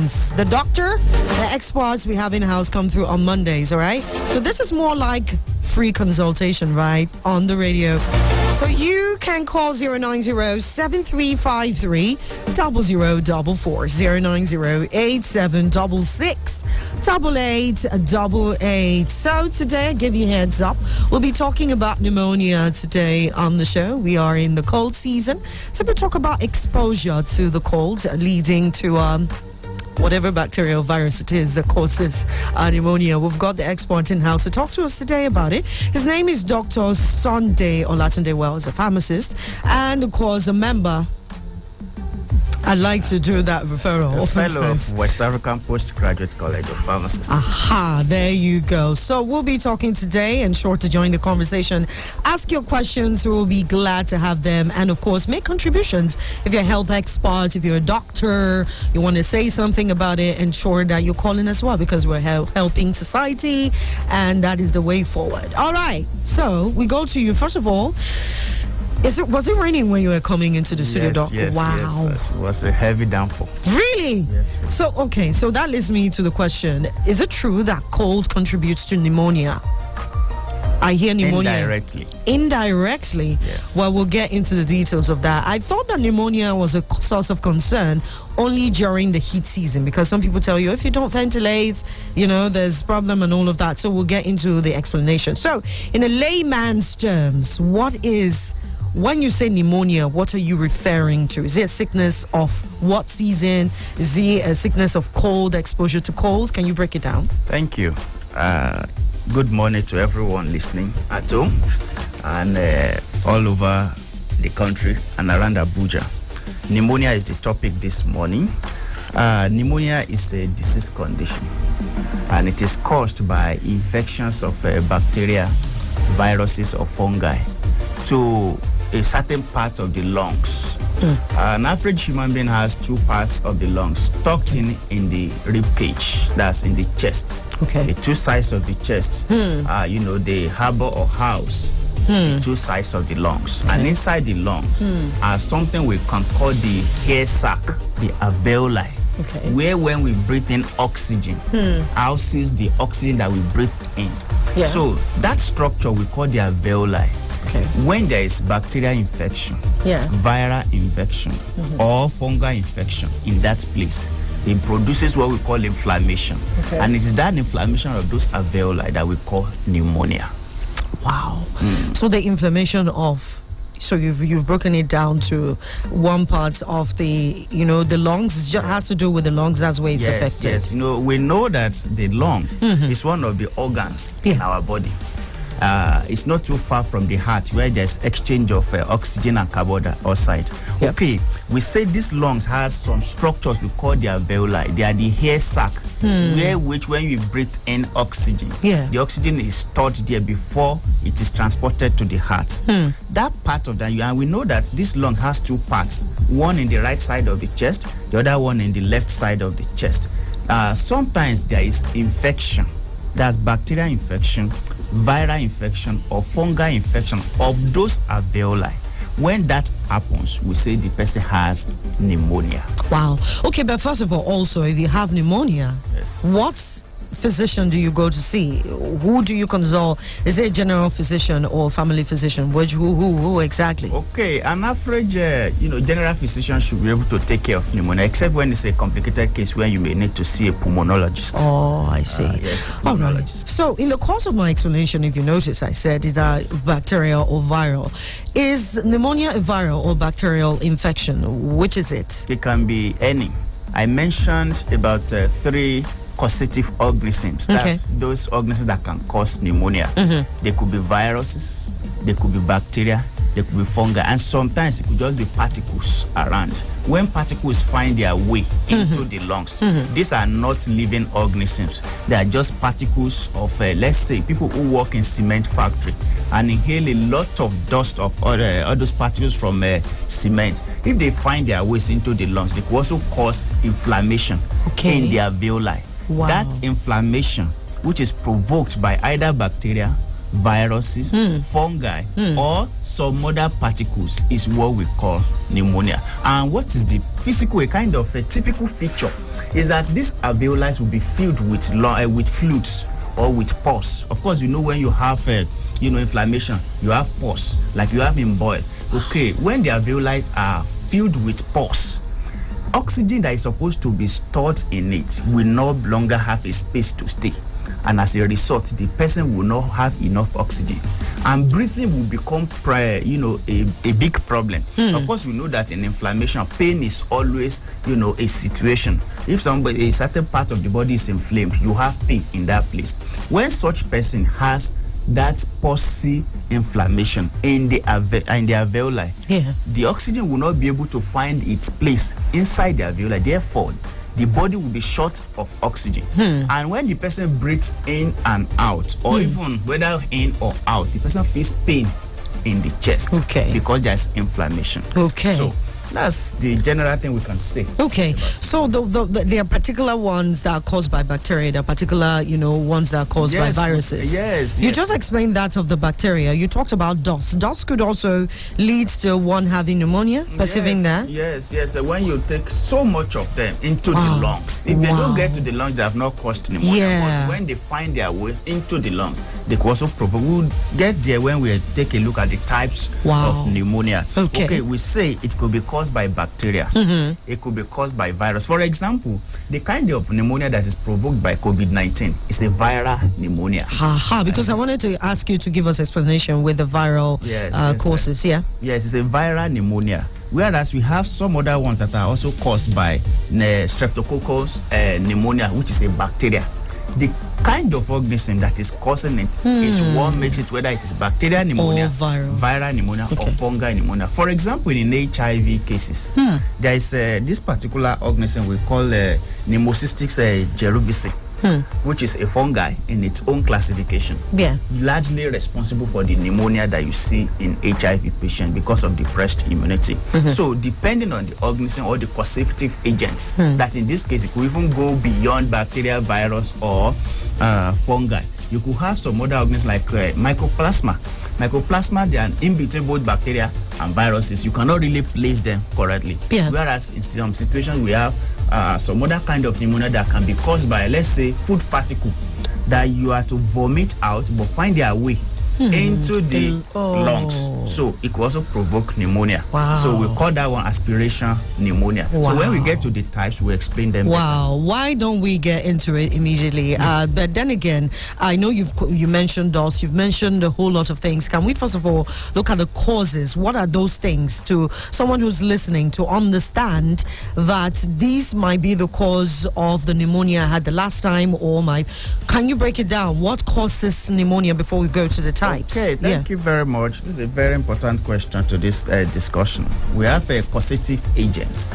consultations. The doctor, the experts we have in-house come through on Mondays, all right? So this is more like free consultation, right, on the radio. So you can call 090-7353-0044, 090-8766-8888. So today, I give you a heads up, we'll be talking about pneumonia today on the show. We are in the cold season, so we'll talk about exposure to the cold leading to whatever bacterial virus it is that causes pneumonia. We've got the expert in-house to talk to us today about it. His name is Dr. Sunday Olatunde Wells, a pharmacist, and of course a member. I like to do that referral. A fellow of West African Postgraduate College of Pharmacists. Aha, there you go. So we'll be talking today, and sure to join the conversation. Ask your questions. We'll be glad to have them. And of course, make contributions. If you're a health expert, if you're a doctor, you want to say something about it, ensure that you're calling as well, because we're helping society, and that is the way forward. All right. So we go to you. First of all, was it raining when you were coming into the studio, Doc? Yes, wow. Yes, it was a heavy downpour. Really? Yes. So, okay, so that leads me to the question. Is it true that cold contributes to pneumonia? I hear pneumonia. Indirectly. Indirectly? Yes. Well, we'll get into the details of that. I thought that pneumonia was a source of concern only during the heat season, because some people tell you if you don't ventilate, there's problem and all of that. So we'll get into the explanation. So, in a layman's terms, when you say pneumonia, what are you referring to? Is it a sickness of what season? Is it a sickness of cold, exposure to cold? Can you break it down? Thank you. Good morning to everyone listening at home and all over the country and around Abuja. Pneumonia is the topic this morning. Pneumonia is a disease condition, and it is caused by infections of bacteria, viruses, or fungi to a certain part of the lungs. An average human being has two parts of the lungs tucked in the rib cage, that's in the chest. Okay. The two sides of the chest, they harbor or house the two sides of the lungs. Okay. And inside the lungs are something we can call the hair sac, the alveoli. Okay. Where when we breathe in oxygen, houses the oxygen that we breathe in. Yeah. So that structure we call the alveoli. Okay. When there is bacterial infection, viral infection, or fungal infection in that place, it produces what we call inflammation. Okay. And it is that inflammation of those alveoli that we call pneumonia. Wow. So the inflammation so you've broken it down to one part of the lungs. It has to do with the lungs. That's where it's affected. Yes. We know that the lung is one of the organs in our body. It's not too far from the heart, where there's exchange of oxygen and carbon dioxide. Yep. Okay, we say this lungs has some structures we call the alveoli. They are the hair sac, which when you breathe in oxygen, the oxygen is stored there before it is transported to the heart. That part of that, and we know that this lung has two parts, one in the right side of the chest, the other one in the left side of the chest. Sometimes there is infection, that's bacterial infection, viral infection, or fungal infection of those alveoli. When that happens, we say the person has pneumonia. Wow. Okay, but first of all, also, if you have pneumonia, what physician do you go to see? Who do you consult? Is it a general physician or family physician? Who exactly? Okay, an average, general physician should be able to take care of pneumonia, except when it's a complicated case where you may need to see a pulmonologist. Oh, I see. Yes, a pulmonologist. All right. So, in the course of my explanation, if you notice, I said is that bacterial or viral. Is pneumonia a viral or bacterial infection? Which is it? It can be any. I mentioned about 3 causative organisms. That's those organisms that can cause pneumonia. They could be viruses, they could be bacteria, they could be fungi, and sometimes it could just be particles around. When particles find their way into the lungs, these are not living organisms. They are just particles of, let's say, people who work in cement factory and inhale a lot of dust of all those particles from cement. If they find their ways into the lungs, they could also cause inflammation in the alveoli. Wow. That inflammation, which is provoked by either bacteria, viruses, fungi, or some other particles, is what we call pneumonia. And what is the physical, a kind of a typical feature is that these alveoli will be filled with fluids or with pus. Of course, you know when you have inflammation, you have pus, like you have in boil. Okay, when the alveoli are filled with pus, oxygen that is supposed to be stored in it will no longer have a space to stay. And as a result, the person will not have enough oxygen. And breathing will become, a big problem. Of course, we know that in inflammation, pain is always, a situation. If a certain part of the body is inflamed, you have pain in that place. When such person has that pulsy inflammation in the alveoli, the oxygen will not be able to find its place inside the alveoli. Therefore, the body will be short of oxygen. And when the person breathes in and out, or even whether in or out, the person feels pain in the chest because there's inflammation. So that's the general thing we can say. So there are particular ones that are caused by bacteria, there are particular, ones that are caused by viruses. You just explained that of the bacteria. You talked about dust. Dust could also lead to one having pneumonia, perceiving that? Yes. When you take so much of them into the lungs, if they don't get to the lungs, they have not caused pneumonia. But when they find their way into the lungs, they could also provoke. We'll get there when we take a look at the types of pneumonia. We say it could be caused by bacteria. It could be caused by virus. For example, the kind of pneumonia that is provoked by COVID-19 is a viral pneumonia. Because I wanted to ask you to give us explanation with the viral causes. Yes, it's a viral pneumonia. Whereas we have some other ones that are also caused by streptococcus pneumonia, which is a bacteria. The kind of organism that is causing it is what makes it, whether it is bacterial pneumonia, viral pneumonia, or fungal pneumonia. For example, in HIV cases, there is this particular organism we call Pneumocystis cerevisiae, which is a fungi in its own classification. Largely responsible for the pneumonia that you see in HIV patients because of depressed immunity. So depending on the organism or the causative agents, that in this case it could even go beyond bacteria, virus, or fungi. You could have some other organisms like mycoplasma. Mycoplasma, they are in between both bacteria and viruses. You cannot really place them correctly. Whereas in some situations we have some other kind of pneumonia that can be caused by, let's say, food particle that you are to vomit out but find their way into the lungs. So it could also provoke pneumonia. So we call that one aspiration pneumonia. So when we get to the types, we explain them better. Why don't we get into it immediately? But then again, I know you mentioned dust, you've mentioned a whole lot of things. Can we first of all look at the causes? What are those things to someone who's listening to understand that these might be the cause of the pneumonia I had the last time, or can you break it down? What causes pneumonia before we go to the types? Thank you very much. This is a very important question to this discussion. We have causative agents.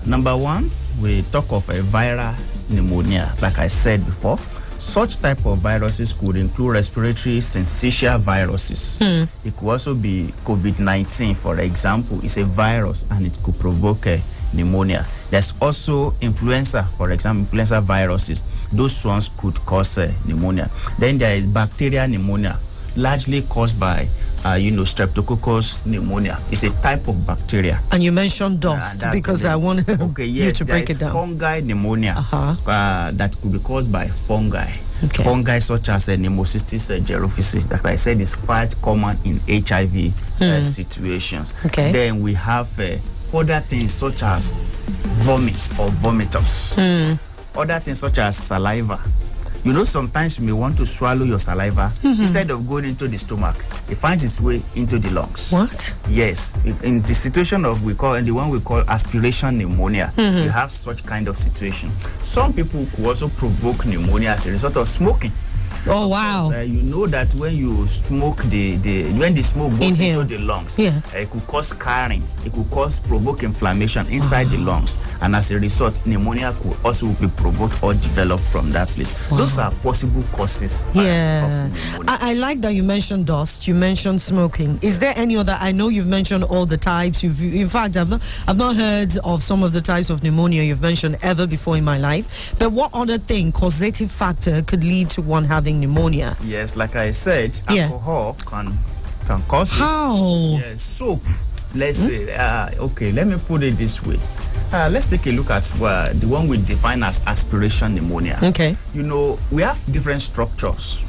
Number one, we talk of a viral pneumonia. Like I said before, such type of viruses could include respiratory syncytial viruses. It could also be COVID-19, for example. It's a virus and it could provoke pneumonia. There's also influenza, for example, influenza viruses. Those ones could cause pneumonia. Then there is bacterial pneumonia, largely caused by Streptococcus pneumonia. It's a type of bacteria. And you mentioned dust because I want you to break it down. Fungi pneumonia that could be caused by fungi. Fungi such as Pneumocystis cerevisiae, like I said, is quite common in HIV situations. Then we have other things such as vomit or vomitors. Other things such as saliva. You know, sometimes you may want to swallow your saliva. Instead of going into the stomach, it finds its way into the lungs. What? Yes. In the situation of the one we call aspiration pneumonia, you have such kind of situation. Some people could also provoke pneumonia as a result of smoking. Oh wow! You know that when you smoke, when the smoke goes into the lungs, it could cause scarring. It could provoke inflammation inside the lungs, and as a result, pneumonia could also be provoked or developed from that place. Those are possible causes of pneumonia. I like that you mentioned dust. You mentioned smoking. Is there any other? I know you've mentioned all the types. In fact, I've not heard of some of the types of pneumonia you've mentioned ever before in my life. But what other causative factor could lead to one having pneumonia? Yes, like I said, alcohol can cause How? Yes, soap. let's say, okay, let me put it this way. Let's take a look at the one we define as aspiration pneumonia. Okay. You know, we have different structures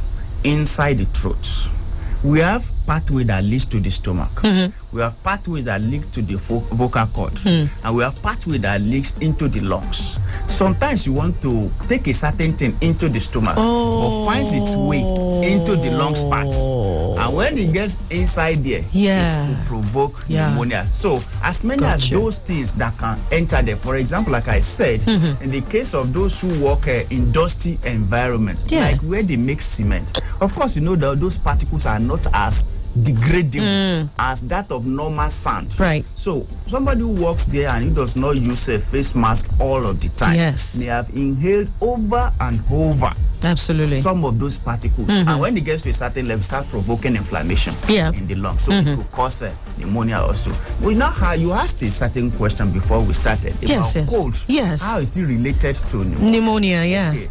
inside the throat. We have pathway that leads to the stomach. We have pathways that lead to the vocal cord. And we have pathway that leads into the lungs. Sometimes you want to take a certain thing into the stomach, but finds its way into the lungs part. And when it gets inside there, it will provoke pneumonia. So as many as those things that can enter there, for example, like I said, in the case of those who work in dusty environments, like where they make cement, of course, you know that those particles are not as degradable as that of normal sand. Right. So somebody who works there and he does not use a face mask all of the time, may have inhaled over and over some of those particles. And when it gets to a certain level, start provoking inflammation in the lungs. So it could cause pneumonia also. Well, now you asked a certain question before we started about cold. How is it related to pneumonia? Okay.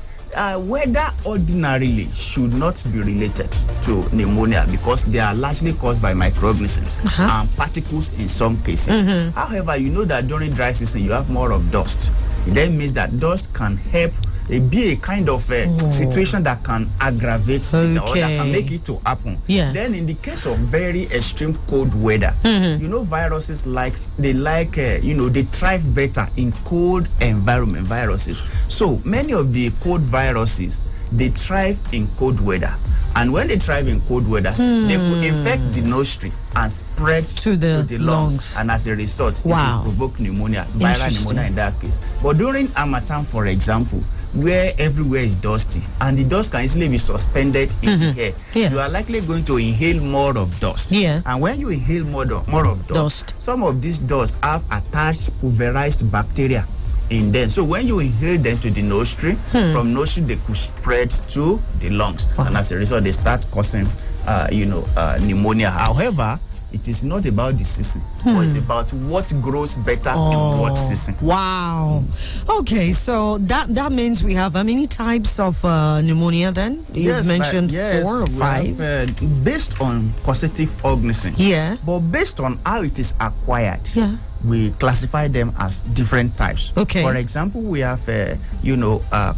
Weather ordinarily should not be related to pneumonia because they are largely caused by microorganisms and particles in some cases. However, you know that during dry season you have more of dust. It then means that dust can help be a kind of situation that can aggravate or that can make it to happen. Then in the case of very extreme cold weather, you know, viruses they thrive better in cold environment, viruses. So many of the cold viruses, they thrive in cold weather. And when they thrive in cold weather, they could infect the nostril and spread to the lungs. And as a result, it will provoke pneumonia, viral pneumonia in that case. But during harmattan, for example, where everywhere is dusty and the dust can easily be suspended in the air, you are likely going to inhale more of dust. And when you inhale more of dust, some of these dust have attached pulverized bacteria in them. So when you inhale them to the nostril, from nostril they could spread to the lungs, and as a result they start causing pneumonia. However, it is not about the season, but it's about what grows better in what season. Wow. Okay, so that means we have how many types of pneumonia then? You've mentioned 4 or 5. Based on causative organism. But based on how it is acquired. We classify them as different types. For example, we have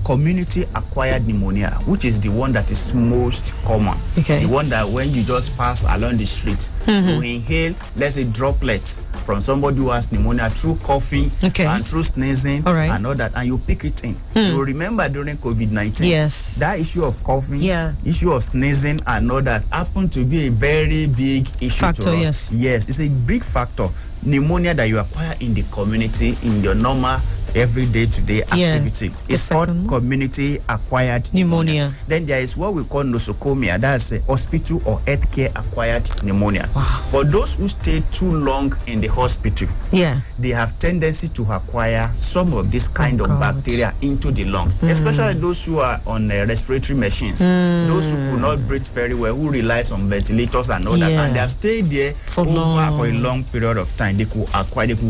community-acquired pneumonia, which is the one that is most common. The one that when you just pass along the street, you inhale, let's say, droplets from somebody who has pneumonia through coughing and through sneezing and all that, and you pick it in. You remember during COVID-19, that issue of coughing, issue of sneezing and all that happened to be a very big issue to us. Yes, it's a big factor. Pneumonia that you acquire in the community in your normal everyday today activity. It's called community acquired pneumonia. Then there is what we call nosocomial, that's hospital or healthcare acquired pneumonia. For those who stay too long in the hospital, they have tendency to acquire some of this kind of bacteria into the lungs, especially those who are on respiratory machines, those who could not breathe very well, who relies on ventilators and all that, and they have stayed there for a long period of time. They could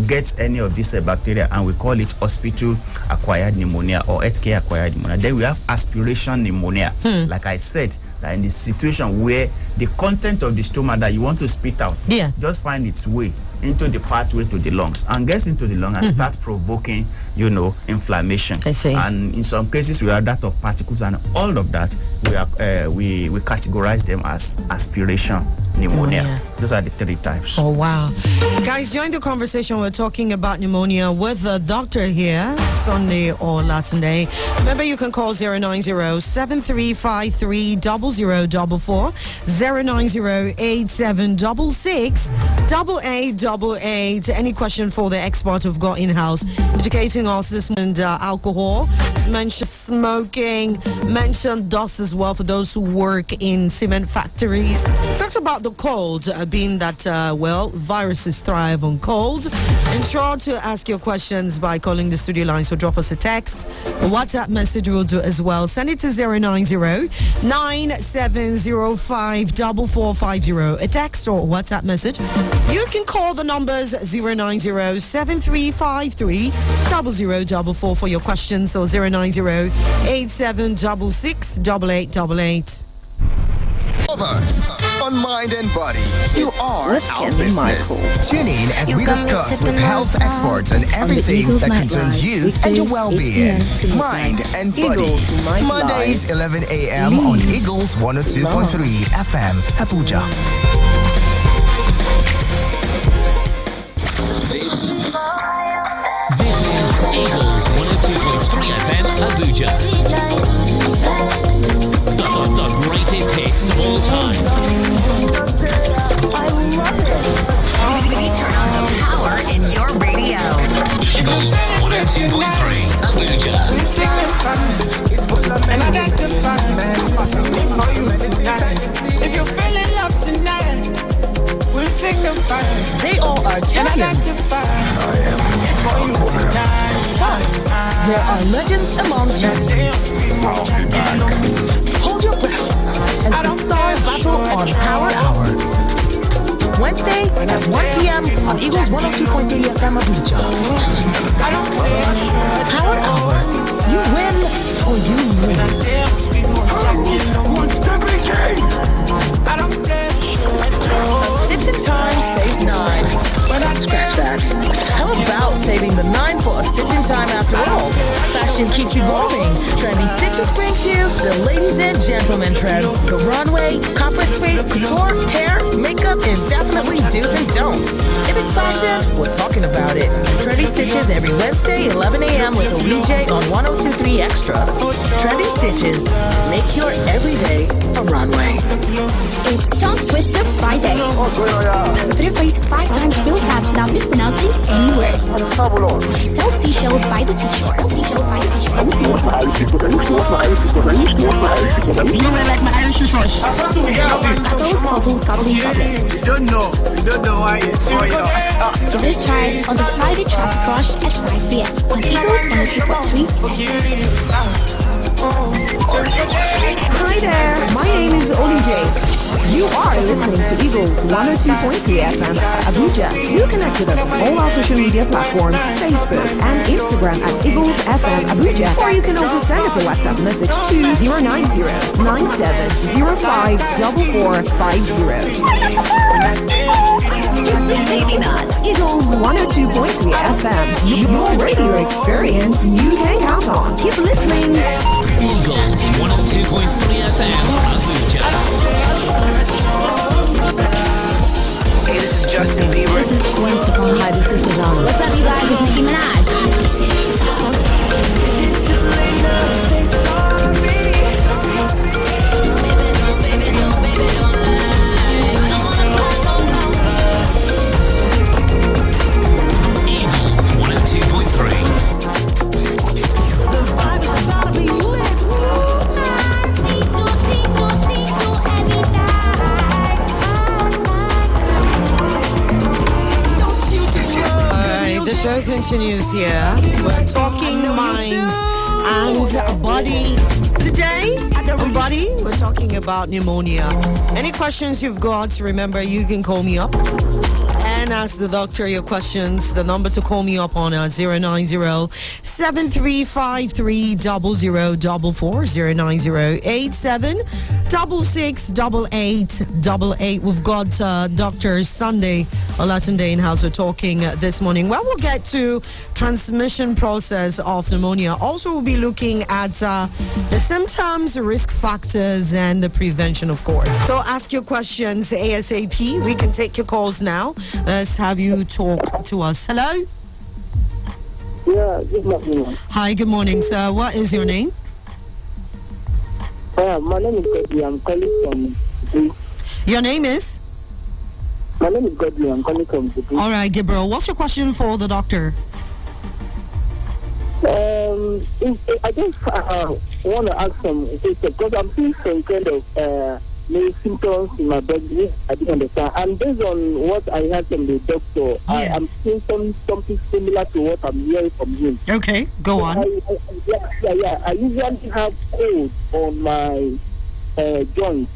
get any of this bacteria, and we call it hospital-acquired pneumonia or healthcare-acquired pneumonia. Then we have aspiration pneumonia. Like I said, that in the situation where the content of the stomach that you want to spit out just find its way into the pathway to the lungs and gets into the lung and start provoking, inflammation. And in some cases we have that of particles, and all of that we categorize them as aspiration pneumonia. Those are the 3 types. Oh wow. Guys, join the conversation. We're talking about pneumonia with the doctor here, Sunday or Saturday. Remember, you can call 090-7353-0044, 090-8766-8888. Any question for the expert we've got in-house educating us this morning? Alcohol, mentioned smoking, mentioned dust as well for those who work in cement factories. Talks about the cold, being that viruses thrive on cold. And sure to ask your questions by calling the studio line, so drop us a text. A WhatsApp message will do as well. Send it to 090-9705-4450. A text or WhatsApp message. You can call the numbers 090-7353-0044 for your questions, or 090-8766-8888. On Mind and Body, you are our business. Tune in as we discuss with health experts on everything that concerns you and your well-being. Mind and Body. Mondays, 11 a.m. on Eagles 102.3 FM, Abuja. This is Eagles 102.3 FM, Abuja. The greatest hits of all time. I love it. We turn on the power in your radio. Eagles 102.3 Abuja. And I got to find for you tonight. If you're feeling love tonight, we'll signify. They all are champions. But there are legends among champions. Hold your breath as the stars battle on Power Hour. Wednesday at 1 p.m. on Eagles 102.3 FM Abuja. Power Hour. You win or you lose. A stitch in time saves 9. Scratch that. How about saving the 9 for a stitch in time after all? Fashion keeps evolving. Trendy Stitches brings you the ladies and gentlemen trends. The runway, corporate space, couture, hair, makeup, and definitely do's and don'ts. If it's fashion, we're talking about it. Trendy Stitches every Wednesday, 11 a.m. with OEJ on 102.3 Extra. Trendy Stitches. Make your everyday a runway. It's Tongue Twister Friday. Put your face 5 times real fast without mispronouncing any word. She sells seashells by the seashore. Got those bubble gobbling goblins. You don't know why it's going on. Give it a try on the Friday Traffic Crush at 5 p.m. on Eagles 102.3. Hi there, my name is OEJ. You are listening to Eagles 102.3 FM Abuja. Do connect with us on all our social media platforms, Facebook and Instagram at Eagles FM Abuja. Or you can also send us a WhatsApp message to 090-9705-4450. Maybe not. Eagles 102.3 FM. Your radio experience you can count on. Keep listening. Eagles 102.3 FM, Abuja. Hey, this is Justin Bieber. This is Gwen Stefani. Hi, this is Madonna. What's up, you guys? It's Nicki Minaj. Eagles 102.3. The show continues here. We're talking mind and body. Today on Body, we're talking about pneumonia. Any questions you've got, remember you can call me up and ask the doctor your questions. The number to call me up on 090-7353-0044, 090-8766-8888. We've got Dr. Sunday Olatunde in house. We're talking this morning. Well, we'll get to transmission process of pneumonia. Also, we'll be looking at the symptoms, risk factors, and the prevention, of course. So ask your questions ASAP. We can take your calls now. Let's have you talk to us. Hello? Yeah, good morning. Hi, good morning, sir. What is your name? My name is Godly. I'm calling from Dubai. Your name is? My name is Godly. I'm calling from Dubai. All right, Gabriel. What's your question for the doctor? I just want to ask some questions because I'm seeing some kind of symptoms in my body. I didn't understand. And based on what I heard from the doctor, I am seeing something similar to what I'm hearing from him. Okay, go on. I usually have cold on my joints.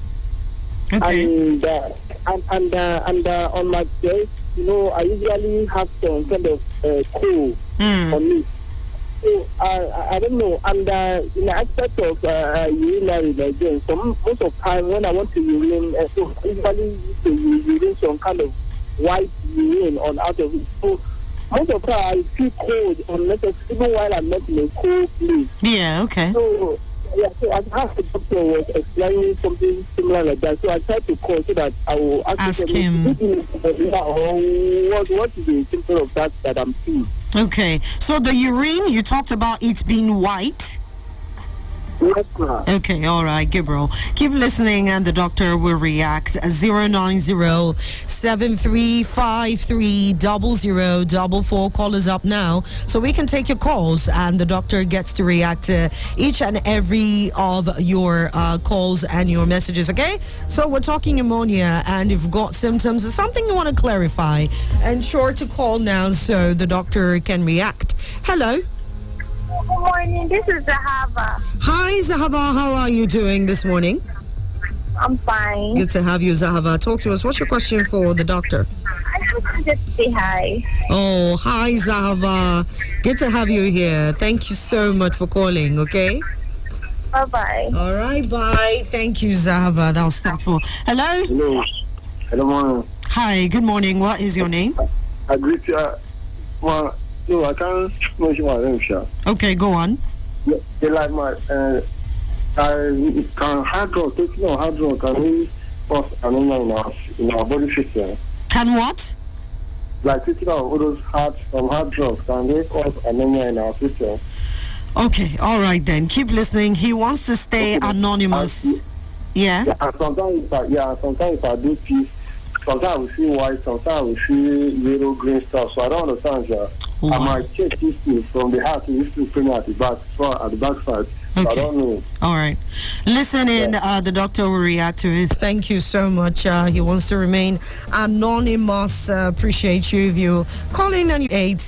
Okay. And on my chest, I usually have some kind of cold on me. So I don't know. And in the aspect of urinary again, so most of the time when I want to urine, so usually to urine some kind of white urine on out of it. So most of the time I feel cold unless even while I'm not in a cold place. Yeah, okay. So yeah, so I asked the doctor was explaining something similar like that. So I tried to call so that I will ask him. What is the symptom of that I'm seeing? Okay. So the urine, you talked about it being white. Yes, ma'am. Okay, all right, Gabriel. Keep listening and the doctor will react. 090-7353-0044. Call us up now so we can take your calls and the doctor gets to react to each and every of your calls and your messages, okay? So we're talking pneumonia, and if you've got symptoms or something you want to clarify, ensure to call now so the doctor can react. Hello? Good morning, this is Zahava. Hi, Zahava. How are you doing this morning? I'm fine. Good to have you, Zahava. Talk to us. What's your question for the doctor? I have to just say hi. Oh, hi, Zahava. Good to have you here. Thank you so much for calling, okay? Bye-bye. All right, bye. Thank you, Zahava. That was thoughtful. Hello? Hello. Hello, morning. Hi, good morning. What is your name? I greet you. No, I can't mention my name, sir. Okay, go on. They like my, I can hard drug, taking on hard drug can really cause anemia in our body system. Can what? Like taking on all those hard drugs can really cause anemia in our system. Okay, all right then. Keep listening. He wants to stay anonymous. Yeah? And sometimes if I do peace, sometimes we see white, sometimes we see yellow, green stuff. So I don't understand, sir. I might check this thing from the heart to this thing at the back, at the back side. Okay. I don't know. All right. Listen in. The doctor will react to it. Thank you so much. He wants to remain anonymous. Appreciate you if you call in and you 8